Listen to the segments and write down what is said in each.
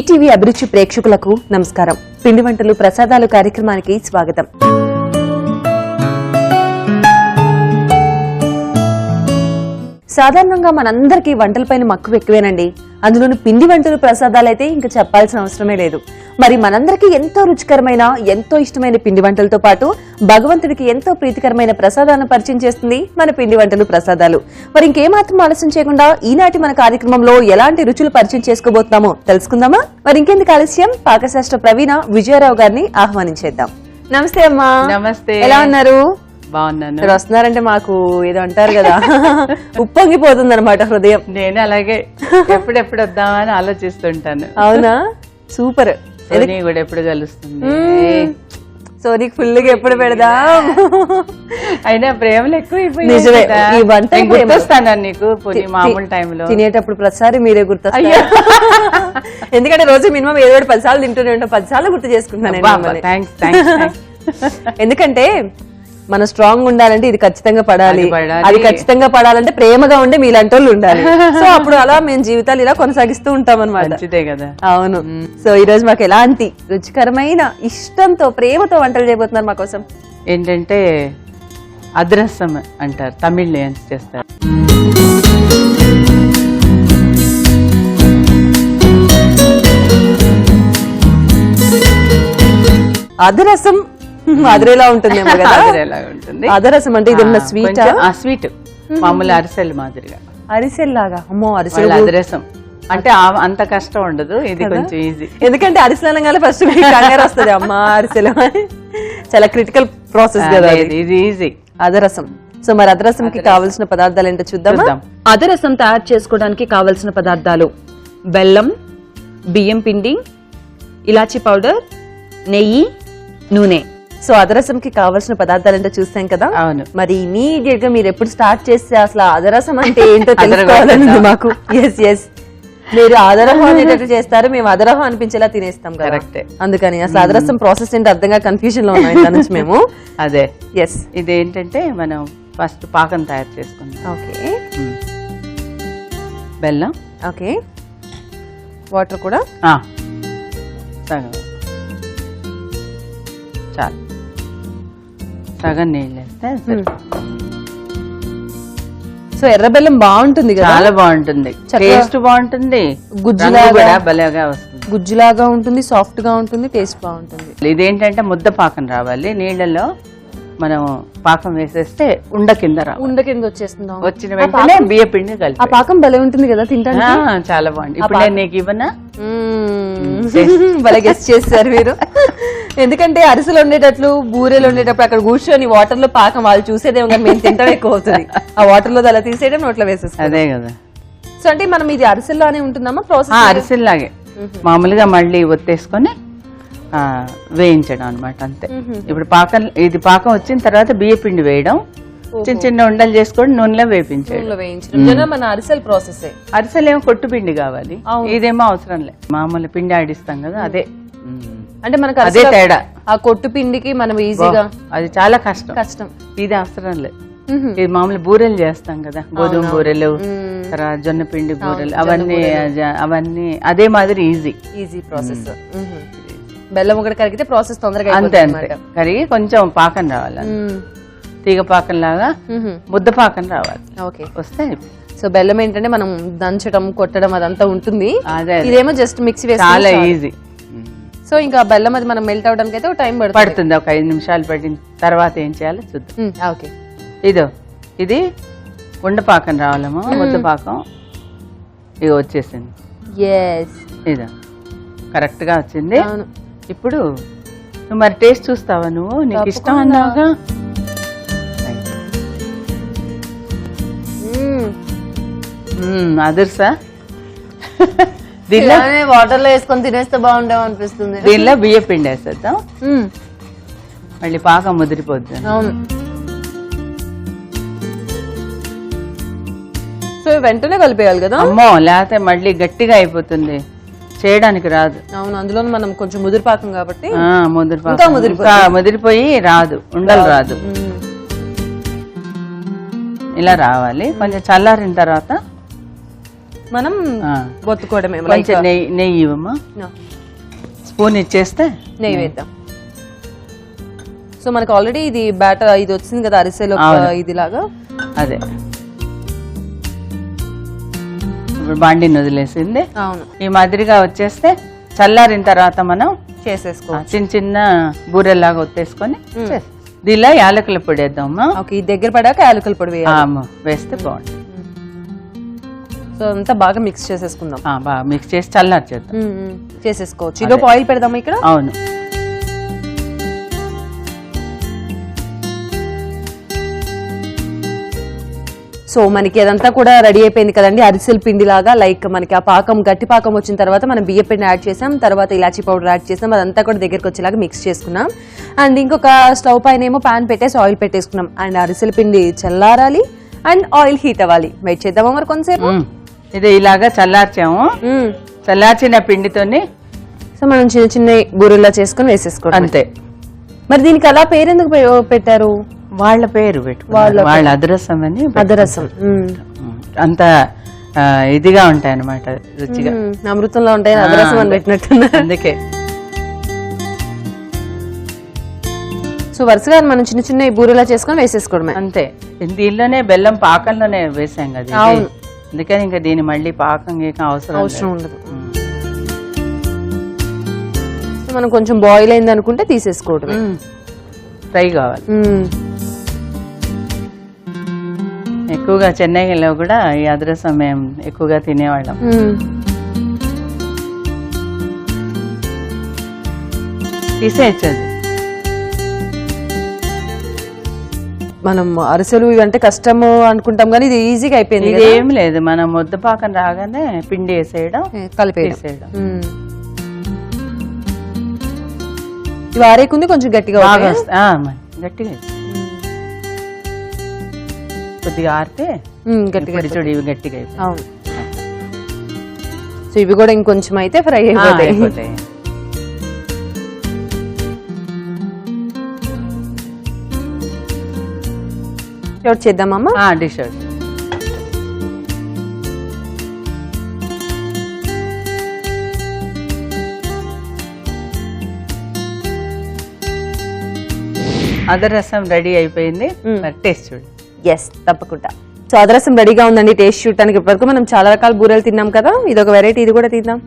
ETV అభిరుచి ప్రేక్షకులకు నమస్కారం. పిండి వంటలు ప్రసాదాలు కార్యక్రమానికి స్వాగతం. సాధారణంగా మనందరికీ వంటలపైన మక్కువ ఎక్కువేనండి. అందులోని పిండి వంటలు ప్రసాదాలైతే ఇంకా చెప్పాల్సిన అవసరమే లేదు. మరి మనందరికీ ఎంతో రుచికరమైన ఎంతో ఇష్టమైన పిండి వంటలతో పాటు భగవంతుడికి ఎంతో ప్రీతికరమైన ప్రసాదాలను పరిచయం చేస్తుంది మన పిండి వంటలు ప్రసాదాలు. మరి ఇంకేమాత్రం ఆలస్యం చేయకుండా ఈనాటి మన కార్యక్రమంలో ఎలాంటి రుచులు పరిచయం చేసుకోబోతున్నామో తెలుసుకుందామా? మరి ఇంకెందుకు ఆలస్యం, పాకశాస్త్ర ప్రవీణ విజయరావు గారిని ఆహ్వానించేద్దాం. నమస్తే అమ్మా. నమస్తే. ఎలా ఉన్నారు? బాగున్నాను. మీరు వస్తున్నారంటే మాకు ఏదో అంటారు కదా, ఉప్పొంగిపోతుంది అనమాట హృదయం. నేను అలాగే ఎప్పుడెప్పుడు వద్దామని ఆలోచిస్తుంటాను. అవునా? సూపర్. కూడా ఎప్పుడు కలుస్తుంది, సోనీకి ఫుల్ గా ఎప్పుడు పెడదాం. అయినా ప్రేమలు ఎక్కువ నిజమే. ఈ వంట గుర్తొస్తాను నీకు మామూలు టైంలో తినేటప్పుడు ప్రతిసారి మీరే గుర్తొస్తారు. ఎందుకంటే రోజు మినిమం 7-10 సార్లు తింటూనే ఉంటాం. 10 సార్లు గుర్తు చేసుకుంటున్నాను. ఎందుకంటే మనం స్ట్రాంగ్ ఉండాలంటే ఇది ఖచ్చితంగా పడాలి, అది ఖచ్చితంగా పడాలంటే ప్రేమగా ఉండే మీలాంటి వాళ్ళు ఉండాలి. సో అప్పుడు అలా మేము జీవితాలు ఇలా కొనసాగిస్తూ ఉంటాం అనమాట. అవును. సో ఈ రోజు మాకు ఎలాంటి రుచికరమైన ఇష్టంతో ప్రేమతో వంటలు చేయబోతున్నారు మా కోసం. ఏంటంటే అద్రసం అంటారు, తమిళ్ చేస్తారు. అదరసం అదరేలా ఉంటుందేమో కదా. అదరసం అంటే ఇది స్వీట్, స్వీట్ మామూలు అరిసెల్ మాదిరిగా. అరిసెల్ లాగా? అమ్మో, అరిసెల్ అదరసం అంటే అంత కష్టం ఉండదు, ఇది కొంచెం ఈజీ. ఎందుకంటే అరిసెలు అనగానే ఫస్ట్ కంగారు వస్తుంది. అమ్మా అరిసెలు చాలా క్రిటికల్ ప్రాసెస్ కదా, ఇది ఈజీ. అదరసం. సో మరి అదరసంకి కావలసిన పదార్థాలు ఏంటో చూద్దామా? అదరసం తయారు చేసుకోవడానికి కావలసిన పదార్థాలు: బెల్లం, బియ్యం పిండి, ఇలాచీ పౌడర్, నెయ్యి, నూనె. సో అదరసంకి కావాల్సిన పదార్థాలు ఏంటో చూస్తాం కదా. అవును. మరి ఇమీడియట్ గా మీరు ఎప్పుడు స్టార్ట్ చేస్తే అసలు అదరసం అంటే ఏంటో తెలుసుకోవాలని మాకు. ఎస్ మీరు అదరహం అనేటట్టు చేస్తారు, మేము అదరహం అనిపించేలా తినేస్తాం కదా. అందుకని అసలు అదరసం ప్రాసెస్ ఏంటో అర్థంగా కన్ఫ్యూజన్ లో ఉన్నాం ఇంత నుంచి మేము. అదే. ఎస్. ఇదేంటంటే మనం ఫస్ట్ పాకం తయారు చేసుకుందాం. ఓకే. బెల్లం. ఓకే. వాటర్ కూడా సగం, చాలు. సగం నీళ్ళు వేస్తే. సో ఎర్ర బెల్లం బాగుంటుంది కదా, చాలా బాగుంటుంది, టేస్ట్ బాగుంటుంది, గుజ్జులాగా భలేగా వస్తుంది, గుజ్జులాగా ఉంటుంది, సాఫ్ట్ గా ఉంటుంది, టేస్ట్ బాగుంటుంది. ఇదేంటంటే ముద్ద పాకం రావాలి. నీళ్ళలో మనం పాకం వేసేస్తే ఉండ కింద వచ్చేస్తుంది. వచ్చిన వెంటనే బియ్య పిండి కలిపి. ఆ పాకం భలే ఉంటుంది కదా తింటానికి, చాలా బాగుంది. ఇప్పుడు నేను నీకు ఇవ్వనా? భలే గెస్ట్ చేస్తారు మీరు. ఎందుకంటే అరిసెలు ఉండేటట్లు బూరెలు ఉండేటప్పుడు అక్కడ కూర్చొని వాటర్ లో పాకం వాళ్ళు చూసేదేమో కానీ మేము తింటాం ఎక్కువ అవుతుంది. ఆ వాటర్ లో అలా తీసేయడం నోట్లో వేసేస్తాం. అదే కదా. సో అంటే మనం ఇది అరిసెల్లానే ఉంటుందమ్మా ప్రాసెస్? అరిసెల్లాగే మామూలుగా మళ్ళీ ఒత్తేసుకొని వేయించడం అనమాట, అంతే. ఇప్పుడు పాకం వచ్చిన తర్వాత బియ్య పిండి వేయడం, చిన్న చిన్న ఉండలు చేసుకొని నూనెలో వేయించడం. మన అరిసెల్ ప్రాసెస్. అరిసెలు ఏమో కొట్టు పిండి కావాలి, ఇదేమో అవసరం లే, మామూలు పిండి ఆడిస్తాం కదా, అదే. అంటే మనకు అదే తేడా. ఆ కొట్టు పిండికి మనం ఈజీగా, అది చాలా కష్టం. ఇది అవసరం లేదు. ఇది మామూలు బూరెలు చేస్తాం కదా, గోధుమ బూరెలు, తర్వాత జొన్న పిండి బూరెలు, అవన్నీ అదే మాదిరి ఈజీ ప్రాసెస్. బెల్లం ఒకటి కరిగితే ప్రాసెస్ తొందరగా అంతే కరిగి కొంచెం పాకం రావాలి, తీగ పాకం లాగా ముద్ద పాకం రావాలి. ఓకే, వస్తే. సో బెల్లం ఏంటంటే మనం దంచడం కొట్టడం అదంతా ఉంటుంది, ఇదేమో జస్ట్ మిక్సీ వేసి చాలా ఈజీ. సో ఇంకా బెల్లం అది మనం మెల్ట్ అవడానికి అయితే టైం పడుతుంది, ఒక 5 నిమిషాలు పడిన తర్వాత ఏం చేయాలో చూద్దాం. ఓకే. ఇది ఉండపాకం రావాలమ్మా, ముద్ద పాకం ఇక వచ్చేసింది. ఇదో కరెక్ట్ గా వచ్చింది. ఇప్పుడు నువ్వు మరి టేస్ట్ చూస్తావా? నువ్వు నీకు ఇష్టం అన్నావుగా. అదుర్సా దీనిలో వాటర్ లో వేసుకొని తినేస్తే బాగుండేమో అనిపిస్తుంది. దీనిలో బియ్య పిండి వేసేద్దాం, మళ్ళీ పాకం ముదిరిపోద్ది. అవును. సో వెంటనే కలిపేయాలి కదా. అమ్మో, లేకపోతే మళ్ళీ గట్టిగా అయిపోతుంది, చేయడానికి రాదు. అవును, అందులో మనం కొంచెం ముదిరిపాకం కాబట్టి ముదిరిపోయి రాదు, ఉండలు రాదు. ఇలా రావాలి. కొంచెం చల్లారిన తర్వాత మనం బొత్తుకోవడమే. కొంచెం నెయ్యి ఇవ్వమ్మా, స్పూన్ ఇచ్చేస్తే నెయ్యి వేద్దాం. సో మనకు ఆల్రెడీ ఇది బ్యాటర్ ఇది వచ్చింది కదా అరిసెలు ఇది లాగా. అదే ఇప్పుడు బాండిని వదిలేసింది. అవును, ఈ మాదిరిగా వచ్చేస్తే చల్లారిన తర్వాత మనం చేసేసుకో. చిన్న చిన్న బూరెల్లాగా ఒత్తేసుకొని దీనిలో యాలకుల పొడి వేద్దామా. ఓకే, ఈ దగ్గర పడాక యాలకుల పొడి వేస్తే బాగుంటుంది. సో అంతా బాగా మిక్స్ చేసేసుకుందాం. బాగా మిక్స్ చేసి చల్లారి చేద్దాం. చేసేసుకోవచ్చు. ఈలోపు ఆయిల్ పెడదామా ఇక్కడ. అవును, సో మనకి అదంతా కూడా రెడీ అయిపోయింది కదండి, అరిసెల పిండి లాగా. లైక్ మనకి ఆ పాకం గట్టి పాకం వచ్చిన తర్వాత మనం బియ్య పిండి యాడ్ చేసాం, తర్వాత ఇలాచీ పౌడర్ యాడ్ చేసాం, అదంతా కూడా దగ్గరికి వచ్చేలాగా మిక్స్ చేసుకున్నాం. అండ్ ఇంకొక స్టవ్ పైన ఏమో ప్యాన్ పెట్టేసి ఆయిల్ పెట్టేసుకున్నాం. అండ్ అరిసెల పిండి చల్లారాలి అండ్ ఆయిల్ హీట్ అవ్వాలి. వెయిట్ చేద్దామా మరి కొంతసేపు. ఇది ఇలాగా చల్లార్చాము. చల్లార్చిన పిండితోని సో మనం చిన్న చిన్న బూరెల్లా చేసుకుని వేసేసుకోవడం అంతే. మరి దీనికి అలా పేరెందుకు పెట్టారు? వాళ్ళ పేరు పెట్టుకున్నారు, వాళ్ళ అదరసం అని. అదరసం అంత ఇదిగా ఉంటాయి అన్నమాట, రుచిగా అమృతంలో ఉంటాయి అదరసం అని పెట్టినట్టున్నారు. అందుకే సో వరుసగా మనం చిన్న చిన్న బూరెలా చేసుకొని వేసేసుకోవడమే అంతే. దీనిలోనే బెల్లం పాకంలోనే వేసాం కదా, అందుకని ఇంకా దీని మళ్ళీ పాకం అవసరం ఉండదు. మనం కొంచెం బాయిల్ అయింది అనుకుంటే తీసేసుకోవడం. ఫ్రై కావాలి. ఎక్కువగా చెన్నైలో కూడా ఈ అదరసం మేము ఎక్కువగా తినేవాళ్ళం. తీసేయచ్చు. మనం అరిసెలు ఇవంటే కష్టము అనుకుంటాం కానీ ఇది ఈజీగా అయిపోయింది. ఇది ఏం లేదు, మనం ముద్ద పాకం రాగానే పిండి వేసేయడం, కలిపేసేయడం. ఇవి ఆరేకుంది కొంచెం గట్టిగా గట్టిగా కొద్దిగా ఆరితే గట్టిగా చూడు ఇవి గట్టిగా అయిపోయి. అవును, సో ఇవి కూడా ఇంకొంచెం అయితే ఫ్రై అయిపోతాయి. అవుట్ చేద్దామమ్మా. Dish out. అదరసం రెడీ అయిపోయింది, టేస్ట్ చూడు. ఎస్, తప్పకుండా. సో అదరసం రెడీగా ఉందండి టేస్ట్ చూడటానికి. ఇప్పటివరకు మనం చాలా రకాల బూరెలు తిన్నాం కదా, ఇది ఒక వెరైటీ, ఇది కూడా తిందాం.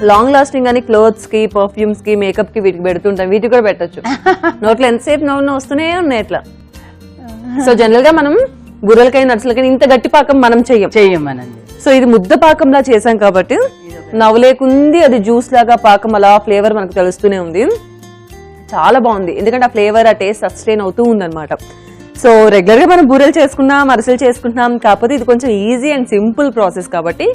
లాంగ్ లాస్టింగ్ అని క్లోత్స్ కి, పర్ఫ్యూమ్స్ కి, మేకప్ కి వీటికి పెడుతుంటాం, వీటికి కూడా పెట్టచ్చు. నోట్లో ఎంతసేపు నవ్వు వస్తూనే ఉన్నాయి అట్లా. సో జనరల్ గా మనం బూరెలకైనా నడుచులకైనా ఇంత గట్టి పాకం మనం చెయ్యమనండి. సో ఇది ముద్ద పాకంలా చేసాం కాబట్టి నవ్వులేకుంది, అది జ్యూస్ లాగా పాకం అలా ఫ్లేవర్ మనకు తెలుస్తూనే ఉంది. చాలా బాగుంది, ఎందుకంటే ఆ ఫ్లేవర్ ఆ టేస్ట్ సస్టైన్ అవుతూ ఉందన్నమాట. సో రెగ్యులర్ గా మనం బూరెలు చేసుకున్నాం, అరిసెలు చేసుకుంటున్నాం, కాకపోతే ఇది కొంచెం ఈజీ అండ్ సింపుల్ ప్రాసెస్ కాబట్టి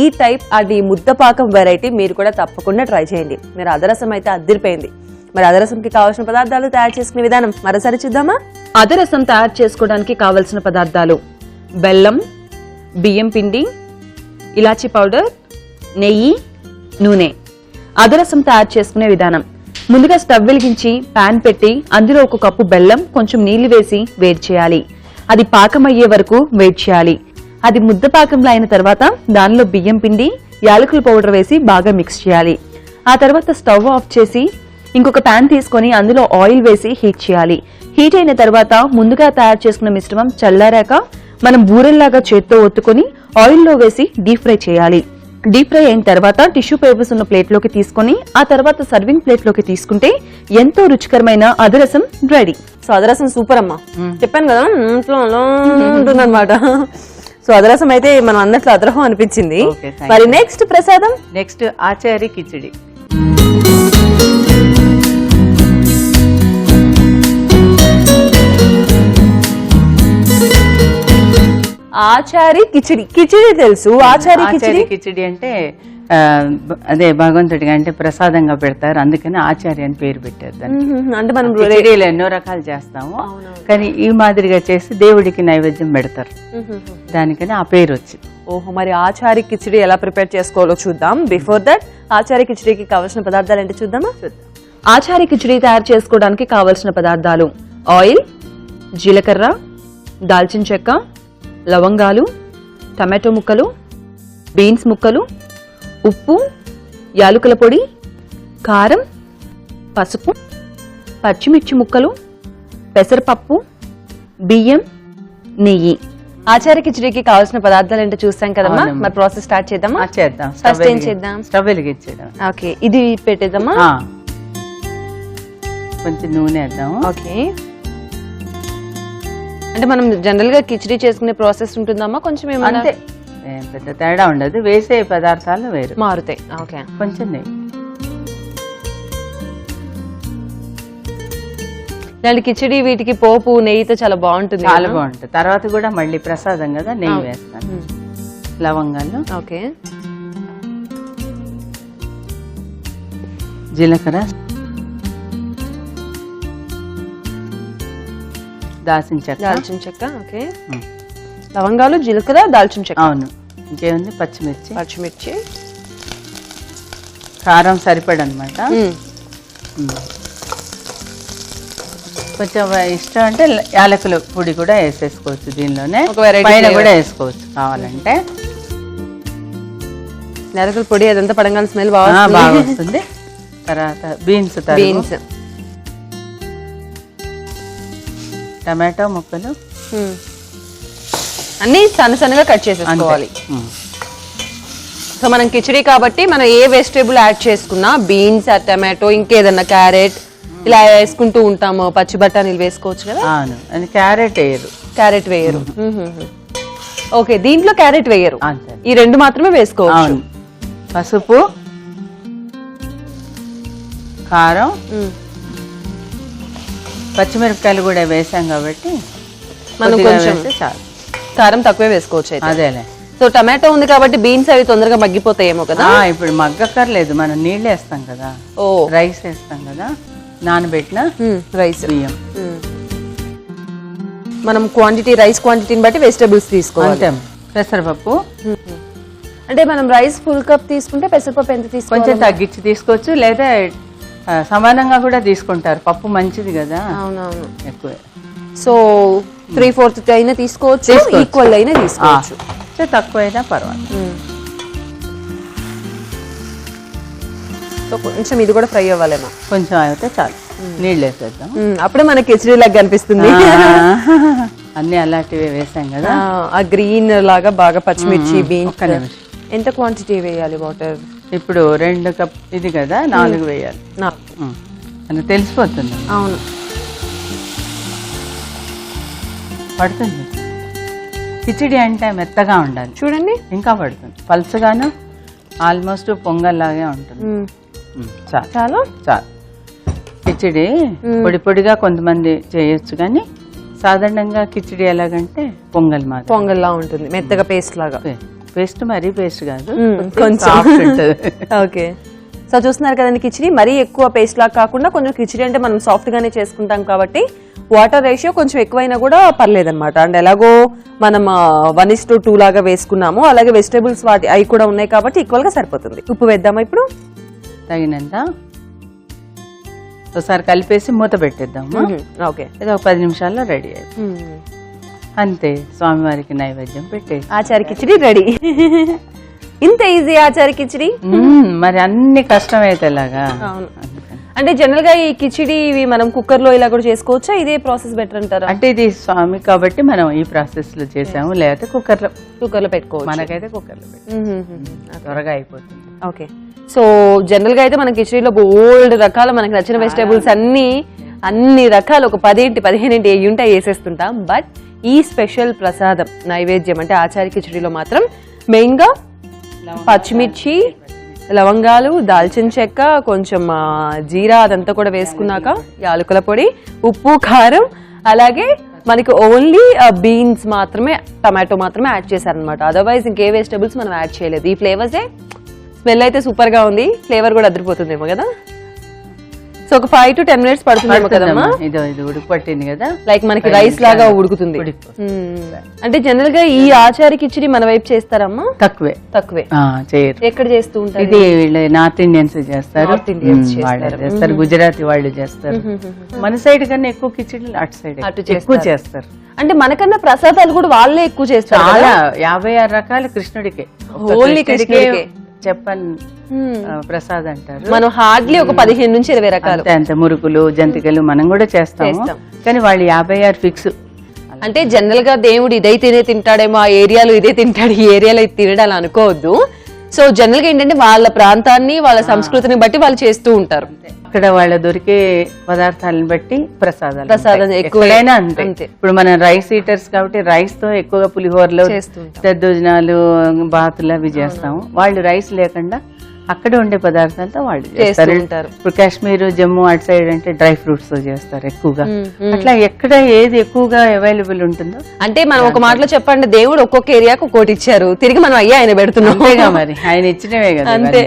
ఈ టైప్ అది ముద్ద పాకం వెరైటీ మీరు కూడా తప్పకుండా ట్రై చేయండి. మీరు అదరసం అయితే అదిరిపోయింది. మరి అదరసంకి కావాల్సిన పదార్థాలు తయారు చేసుకునే విధానం మరోసారి చూద్దామా. అదరసం తయారు చేసుకోవడానికి కావలసిన పదార్థాలు: బెల్లం, బియ్యం పిండి, ఇలాచీ పౌడర్, నెయ్యి, నూనె. అదరసం తయారు చేసుకునే విధానం: ముందుగా స్టవ్ వెలిగించి పాన్ పెట్టి అందులో 1 కప్పు బెల్లం, కొంచెం నీళ్లు వేసి వేడి చేయాలి. అది పాకం అయ్యే వరకు వేడి చేయాలి. అది ముద్ద పాకంలో అయిన తర్వాత దానిలో బియ్యం పిండి, యాలకుల పౌడర్ వేసి బాగా మిక్స్ చేయాలి. ఆ తర్వాత స్టవ్ ఆఫ్ చేసి ఇంకొక పాన్ తీసుకొని అందులో ఆయిల్ వేసి హీట్ చేయాలి. హీట్ అయిన తర్వాత ముందుగా తయారు చేసుకున్న మిశ్రమం చల్లారాక మనం బూరెల్లాగా చేత్తో ఒత్తుకొని ఆయిల్లో వేసి డీప్ ఫ్రై చేయాలి. డీప్ ఫ్రై అయిన తర్వాత టిష్యూ పేపర్స్ ఉన్న ప్లేట్ లోకి తీసుకొని ఆ తర్వాత సర్వింగ్ ప్లేట్ లోకి తీసుకుంటే ఎంతో రుచికరమైన అదరసం రెడీ. సో అదరసం సూపర్ అమ్మా, చెప్పాను కదా ఇంట్లో ఉంటుందన్నమాట. సో అదరసం అయితే మనం అన్నట్లు అదరహం అనిపించింది. మరి నెక్స్ట్ ప్రసాదం, నెక్స్ట్ ఆచారి కిచిడి. ఆచారి కిచిడి. కిచిడి తెలుసు, ఆచారి కిచిడి అంటే అదే భగవంతుడిగా అంటే ప్రసాదంగా పెడతారు, అందుకని ఆచార్య అని పేరు పెట్టారు దాన్ని. అంటే మనం కిచిడీలు ఎన్నో రకాలు చేస్తాము, కానీ ఈ మాదిరిగా చేసి దేవుడికి నైవేద్యం పెడతారు, దానికని ఆ పేరు వచ్చింది. ఓహో, మరి ఆచారి కిచిడి ఎలా ప్రిపేర్ చేసుకోవాలో చూద్దాం. బిఫోర్ దట్ ఆచారి కిచిడికి కావాల్సిన పదార్థాలు ఏంటి చూద్దామా. ఆచారి కిచిడి తయారు చేసుకోవడానికి కావలసిన పదార్థాలు: ఆయిల్, జీలకర్ర, దాల్చిన చెక్క, లవంగాలు, టమాటో ముక్కలు, బీన్స్ ముక్కలు, ఉప్పు, యాలకుల పొడి, కారం, పసుపు, పచ్చిమిర్చి ముక్కలు, పెసరపప్పు, బియ్యం, నెయ్యి. ఆచారి కిచిడికి కావాల్సిన పదార్థాలు ఏంటో చూస్తాం కదమ్మా. అవునమ్మా. మరి ప్రాసెస్ స్టార్ట్ చేద్దామా? చేద్దాం. ఫస్ట్ ఏం చేద్దాం? స్టవ్ వెలిగించేద్దాం. ఓకే, ఇది పెట్టేద్దామా? కొంచెం నూనె వేద్దాము. ఓకే, అంటే మనం జనరల్ గా కిచిడి చేసుకునే ప్రాసెస్ ఉంటుందమ్మా, కొంచెం ఏమైనా అంతే, ఏం పెద్ద తేడా ఉండదు. వేసే పదార్థాలు వేరు మారుతాయి. ఓకే, కొంచెం నెయ్యి. ఇలాంటి కిచిడి వీటికి పోపు నెయ్యితో చాలా బాగుంటుంది. చాలా బాగుంటుంది. తర్వాత కూడా మళ్ళీ ప్రసాదం కదా, నెయ్యి వేస్తాను. లవంగాలు, ఓకే, జీలకర్ర, దాల్చిన చెక్క. దాల్చిన చెక్క. ఓకే, లవంగాలు, జీలకర్ర, దాల్చిన చెక్క. అవును, ఇంకేముంది, పచ్చిమిర్చి, పచ్చిమిర్చి, కారం సరిపడనమాట. కొంచెం ఇష్టం అంటే యాలకుల పొడి కూడా వేసేసుకోవచ్చు దీనిలోనే, ఒక variety పైన flavor. కూడా వేసుకోవచ్చు కావాలంటే. యాలకుల పొడి అదంతా పడంగానే స్మెల్ బాగా బాగా వస్తుంది. తర్వాత బీన్స్, బీన్స్, టమాటో ముక్కలు అన్ని సన్న సన్నగా కట్ చేసేసుకోవాలి. సో మనం కిచిడి కాబట్టి మనం ఏ వెజిటేబుల్ యాడ్ చేసుకున్నా, బీన్స్, టమాటో, ఇంకేదన్నా క్యారెట్ ఇలా వేసుకుంటూ ఉంటాము. పచ్చి బఠానీలు వేసుకోవచ్చు కదా. అవును, అది క్యారెట్ వేయరు. క్యారెట్ వేయరు. ఓకే, దీంట్లో క్యారెట్ వేయరు, అంతే. ఈ రెండు మాత్రమే వేసుకోవచ్చు. అవును, పసుపు, కారం, పచ్చిమిరపకాయలు కూడా వేసాం కాబట్టి మనం కొద్దిగా కొంచెం వేస్తే చాలు. కారం తక్కువే వేసుకోవచ్చు అయితే. అదేలే. సో టమాటో ఉంది కాబట్టి బీన్స్ అవి తొందరగా మగ్గిపోతాయేమో కదా. ఇప్పుడు మగ్గక్కర్లేదు, మనం నీళ్ళు వేస్తాం కదా, ఓ రైస్ వేస్తాం కదా, నానబెట్టిన రైస్, బియ్యం. మనం క్వాంటిటీ, రైస్ క్వాంటిటీని బట్టి వెజిటేబుల్స్ తీసుకోవాలి. అంతే. పెసరపప్పు అంటే మనం రైస్ ఫుల్ కప్ తీసుకుంటే పెసరపప్పు ఎంత తీసుకోవాలి? కొంచెం తగ్గించి తీసుకోవచ్చు, లేదా సమానంగా కూడా తీసుకుంటారు. పప్పు మంచిది కదా. అవునవును, ఎక్కువ. సో 3/4 అయినా తీసుకోవచ్చు, ఈక్వల్ అయినా తీసుకోవచ్చు. తక్కువ అయినా పర్వాలేదు. సో కొంచెం ఇది కూడా ఫ్రై అవ్వాలేమో. కొంచెం అయితే చాలు, నీళ్ళు వేసేద్దాం. అప్పుడే మనకి కిచిడి లాగా కనిపిస్తుంది. అన్ని అలాంటివి వేసాం కదా. ఆ గ్రీన్ లాగా బాగా పచ్చిమిర్చి, బీన్స్. ఒక్క నిమిషం. ఎంత క్వాంటిటీ వేయాలి వాటర్? ఇప్పుడు 2 కప్ ఇది కదా, 4 వేయాలి. అని తెలిసిపోతుంది. అవును, పడుతుంది. కిచిడి అంటే మెత్తగా ఉండాలి. చూడండి, ఇంకా పడుతుంది. పల్చగాను ఆల్మోస్ట్ పొంగల్ లాగే ఉంటుంది. చాలు చాలా చాలు. కిచిడి పొడి పొడిగా కొంతమంది చేయొచ్చు, కానీ సాధారణంగా కిచిడి ఎలాగంటే పొంగల్ మాది, పొంగల్లా ఉంటుంది, మెత్తగా పేస్ట్ లాగా. పేస్ట్ మరీ పేస్ట్ కాదు, కొంచెం సాఫ్ట్ ఉంటుంది. ఓకే, సో చూస్తున్నారు కదండి, కిచిడి మరీ ఎక్కువ పేస్ట్ లాగా కాకుండా కొంచెం, కిచిడి అంటే మనం సాఫ్ట్ గానే చేసుకుంటాం కాబట్టి వాటర్ రేషియో కొంచెం ఎక్కువైనా కూడా పర్లేదన్నమాట. అండ్ ఎలాగో మనం 1:2 లాగా వేసుకున్నాము, అలాగే వెజిటేబుల్స్ వాటి అవి కూడా ఉన్నాయి కాబట్టి ఈక్వల్ గా సరిపోతుంది. ఉప్పు వేద్దామా ఇప్పుడు? తగినంత. ఒకసారి కలిపేసి మూత పెట్టేద్దాము. ఓకే, ఇది ఒక 10 నిమిషాల్లో రెడీ అయ్యింది. అంతే, స్వామివారికి నైవేద్యం పెట్టే ఆచారి కిచిడి రెడీ. ఇంత ఈజీ ఆచారి కిచిడి. మరి అన్ని కష్టమైతే ఎలాగా. అవును, అంటే జనరల్ గా ఈ కిచిడి ఇవి మనం కుక్కర్ లో ఇలా కూడా చేసుకోవచ్చా? ఇదే ప్రాసెస్ బెటర్ అంటారా? అంటే ఇది స్వామి కాబట్టి మనం ఈ ప్రాసెస్ లో చేసాము, లేకపోతే కుక్కర్ లో పెట్టుకోవచ్చు. మనకైతే కుక్కర్ లో త్వరగా అయిపోతుంది. ఓకే, సో జనరల్ గా అయితే మన కిచిడిలో బోల్డ్ రకాల మనకి నచ్చిన వెజిటేబుల్స్ అన్ని రకాలు ఒక 10-15 ఏ ఉంటాయి వేసేస్తుంటాం. బట్ ఈ స్పెషల్ ప్రసాదం నైవేద్యం అంటే ఆచారి కిచిడిలో మాత్రం మెయిన్ గా పచ్చిమిర్చి, లవంగాలు, దాల్చిన చెక్క, కొంచెం జీరా అదంతా కూడా వేసుకున్నాక యాలకుల పొడి, ఉప్పు, కారం, అలాగే మనకి ఓన్లీ బీన్స్ మాత్రమే, టమాటో మాత్రమే యాడ్ చేశారనమాట. అదర్వైజ్ ఇంకే వెజిటబుల్స్ మనం యాడ్ చేయలేదు. ఈ ఫ్లేవర్సే స్మెల్ అయితే సూపర్ గా ఉంది, ఫ్లేవర్ కూడా అదిరిపోతుందేమో కదా. సో ఒక 5 to 10 minutes పడుతుందేమో కదమ్మా. ఇది ఉడుకు పట్టింది కదా, లైక్ మనకి రైస్ లాగా ఉడుకుతుంది. అంటే జనరల్ గా ఈ ఆచారి కిచిడి మన వైపు చేస్తారమ్మా? తక్కువే చేయరు. ఎక్కడ చేస్తూ ఉంటారు? ఇది వీళ్ళు నార్త్ ఇండియన్స్ చేస్తారు, North Indians వాళ్ళు చేస్తారు, గుజరాతీ వాళ్ళు చేస్తారు. మన సైడ్ కన్నా ఎక్కువ కిచిడి అటు సైడ్ ఎక్కువ చేస్తారు. అంటే మనకన్నా ప్రసాదాలు కూడా వాళ్ళే ఎక్కువ చేస్తారు. చాలా 56 రకాల కృష్ణుడికే, ఓన్లీ కృష్ణుడికే చెప్పని ప్రసాద్ అంటారు. మనం హార్డ్లీ ఒక 15 నుంచి 20 రకాలు అంతే. మురుకులు, జంతికలు మనం కూడా చేస్తాము, కానీ వాళ్ళు 56 ఫిక్స్. అంటే జనరల్ గా దేవుడు ఇదైతేనే తింటాడేమో, ఆ ఏరియాలో ఇదే తింటాడు, ఈ ఏరియాలో ఇది తినడాలి అనుకోవద్దు. సో జనరల్ గా ఏంటంటే వాళ్ళ ప్రాంతాన్ని, వాళ్ళ సంస్కృతిని బట్టి వాళ్ళు చేస్తూ ఉంటారు. అక్కడ వాళ్ళ దొరికే పదార్థాలను బట్టి ప్రసాదం ఎక్కువైనా అంతే. ఇప్పుడు మనం రైస్ ఈటర్స్ కాబట్టి రైస్ తో ఎక్కువగా పులిహోరలు, దద్దోజనాలు, బాతులు అవి చేస్తాము. వాళ్ళు రైస్ లేకుండా అక్కడ ఉండే పదార్థాలతో వాళ్ళు చేస్తారు. ఇప్పుడు కాశ్మీర్, జమ్మూ అటు సైడ్ అంటే డ్రై ఫ్రూట్స్ తో చేస్తారు ఎక్కువగా. అట్లా ఎక్కడ ఏది ఎక్కువగా అవైలబుల్ ఉంటుందో. అంటే మనం ఒక మాటలో చెప్పండి, దేవుడు ఒక్కొక్క ఏరియాకు ఒక్కోటి ఇచ్చారు, తిరిగి మనం ఆయన పెడుతున్నాం. మరి ఆయన ఇచ్చినవే కదా. అంతే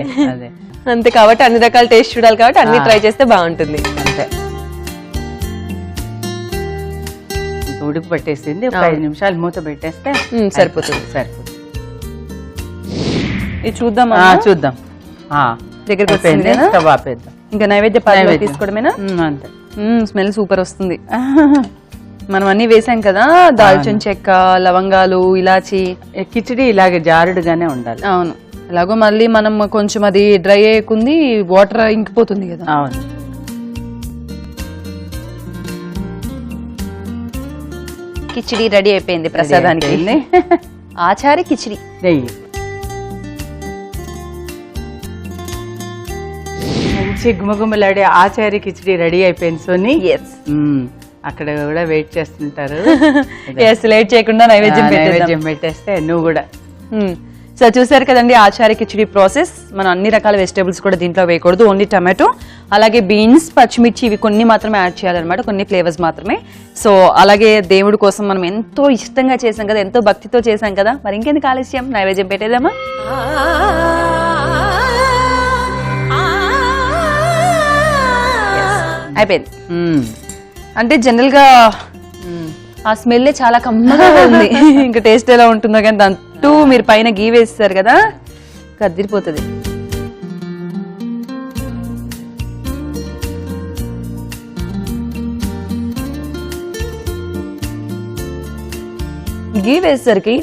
అంతే. కాబట్టి అన్ని రకాల టేస్ట్ చూడాలి, కాబట్టి అన్ని ట్రై చేస్తే బాగుంటుంది. అంతే. ఉడుకు పట్టేసింది, ఒక 5 నిమిషాలు మూత పెట్టేస్తే సరిపోతుంది. ఇది చూద్దాం చూద్దాం. దగ్గరికి ఇంకా నైవేద్య తీసుకోవడమేనా? అంతే. స్మెల్ సూపర్ వస్తుంది. మనం అన్ని వేసాం కదా, దాల్చిన చెక్క, లవంగాలు, ఇలాచి. కిచిడి ఇలాగే జారుడుగానే ఉండాలి. అవును. ఎలాగో మళ్ళీ మనం కొంచెం అది డ్రై అయ్యకుంది, వాటర్ ఇంకిపోతుంది కదా. అవును. కిచిడి రెడీ అయిపోయింది ప్రసాదానికి. ఆచారి కిచిడి మంచి గుమగుమలాడే ఆచారి కిచిడి రెడీ అయిపోయింది. సోని అక్కడ కూడా వెయిట్ చేస్తుంటారు. లేట్ చేయకుండా నైవేద్యం పెట్టేస్తే నువ్వు కూడా. సో చూసారు కదండి ఆచారి కిచిడి ప్రాసెస్. మనం అన్ని రకాల వెజిటేబుల్స్ కూడా దీంట్లో వేయకూడదు, ఓన్లీ టమాటో, అలాగే బీన్స్, పచ్చిమిర్చి ఇవి కొన్ని మాత్రమే యాడ్ చేయాలన్నమాట, కొన్ని ఫ్లేవర్స్ మాత్రమే. సో అలాగే దేవుడి కోసం మనం ఎంతో ఇష్టంగా చేసాం కదా, ఎంతో భక్తితో చేసాం కదా, మరి ఇంకెందుకు ఆలస్యం, నైవేద్యం పెట్టేద్దామా? అయిపోయింది. అంటే జనరల్ గా ఆ స్మెల్ చాలా కమ్మగా ఉంది. ఇంకా టేస్ట్ ఎలా ఉంటుందో కానీ దాంతో మీరు పైన గీ వేస్తారు కదా, కదిరిపోతుంది. గీ వేసేసరికి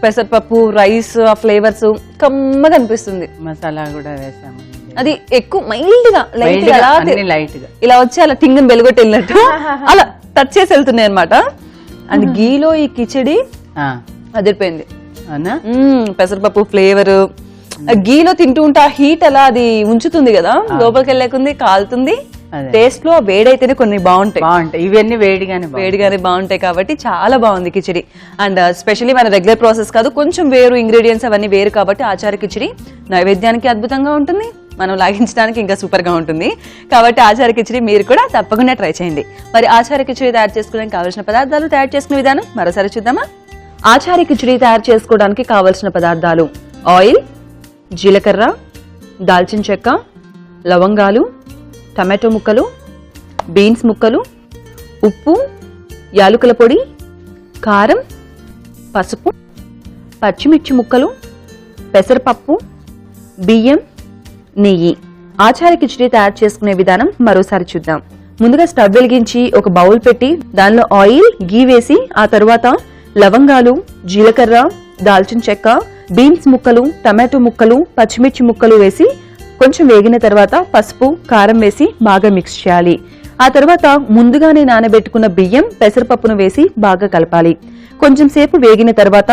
పెసరపప్పు, రైస్, ఆ ఫ్లేవర్స్ కమ్మగా అనిపిస్తుంది. మసాలా కూడా వేసాము, అది ఎక్కువ మైల్డ్ గా లైట్ గా ఇలా వచ్చి అలా టింగని వెలుగొట్టి వెళ్ళినట్టు అలా టచ్ చేసి వెళ్తున్నాయి అనమాట. అండ్ గీలో ఈ కిచడి అదిరిపోయింది. పెసరపప్పు ఫ్లేవర్ గీలో తింటూ ఉంటే ఆ హీట్ అలా అది ఉంచుతుంది కదా, లోపలికి వెళ్ళకుంది, కాలుతుంది. టేస్ట్ లో వేడైతేనే కొన్ని బాగుంటాయి, ఇవన్నీ వేడిగానే బాగుంటాయి. కాబట్టి చాలా బాగుంది కిచడి. అండ్ స్పెషల్లీ మన రెగ్యులర్ ప్రాసెస్ కాదు, కొంచెం వేరు, ఇంగ్రీడియంట్స్ అవన్నీ వేరు కాబట్టి ఆచార కిచడి నైవేద్యానికి అద్భుతంగా ఉంటుంది, మనం లాగించడానికి ఇంకా సూపర్ గా ఉంటుంది. కాబట్టి ఆచార కిచడి మీరు కూడా తప్పకుండా ట్రై చేయండి. మరి ఆచార కిచడి తయారు చేసుకోవడానికి కావాల్సిన పదార్థాలు, తయారు చేసుకునే విధానం మరోసారి చూద్దామా? ఆచార కిచడి తయారు చేసుకోవడానికి కావలసిన పదార్థాలు: ఆయిల్, జీలకర్ర, దాల్చిన చెక్క, లవంగాలు, టమాటో ముక్కలు, బీన్స్ ముక్కలు, ఉప్పు, యాలకుల పొడి, కారం, పసుపు, పచ్చిమిర్చి ముక్కలు, పెసరపప్పు, బియ్యం, నెయ్యి. ఆచార కిచడి తయారు చేసుకునే విధానం మరోసారి చూద్దాం. ముందుగా స్టవ్ వెలిగించి ఒక బౌల్ పెట్టి దానిలో ఆయిల్, గీ వేసి ఆ తరువాత లవంగాలు, జీలకర్ర, దాల్చిన చెక్క, బీన్స్ ముక్కలు, టమాటో ముక్కలు, పచ్చిమిర్చి ముక్కలు వేసి కొంచెం వేగిన తర్వాత పసుపు, కారం వేసి బాగా మిక్స్ చేయాలి. ఆ తర్వాత ముందుగానే నానబెట్టుకున్న బియ్యం, పెసరపప్పును వేసి బాగా కలపాలి. కొంచెం సేపు వేగిన తర్వాత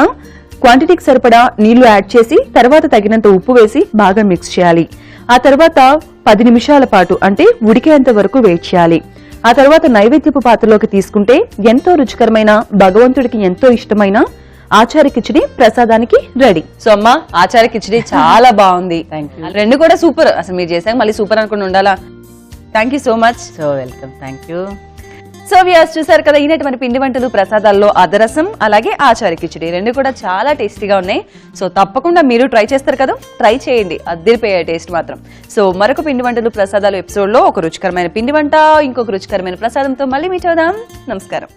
క్వాంటిటీకి సరిపడా నీళ్లు యాడ్ చేసి తర్వాత తగినంత ఉప్పు వేసి బాగా మిక్స్ చేయాలి. ఆ తర్వాత 10 నిమిషాల పాటు అంటే ఉడికేంత వరకు వెయిట్ చేయాలి. ఆ తర్వాత నైవేద్యపు పాత్రలోకి తీసుకుంటే ఎంతో రుచికరమైన, భగవంతుడికి ఎంతో ఇష్టమైన ఆచార కిచడి ప్రసాదానికి రెడీ. సో అమ్మా, ఆచార కిచడి చాలా బాగుంది. రెండు కూడా సూపర్. అసలు మీరు చేసాక మళ్ళీ సూపర్ అనుకుని ఉండాలా. Thank you so much. So welcome. Thank you. So viewers చూసారు కదా, ఈనాటి మన పిండి వంటలు ప్రసాదాల్లో అదరసం అలాగే ఆచారి కిచిడి రెండు కూడా చాలా టేస్టీగా ఉన్నాయి. సో తప్పకుండా మీరు ట్రై చేస్తారు కదా, ట్రై చేయండి, అదిరిపోయే టేస్ట్ మాత్రం. సో మరొక పిండి వంటలు ప్రసాదాలు ఎపిసోడ్ లో ఒక రుచికరమైన పిండి వంట ఇంకొక రుచికరమైన ప్రసాదంతో మళ్ళీ మీట్ అవుదాం. నమస్కారం.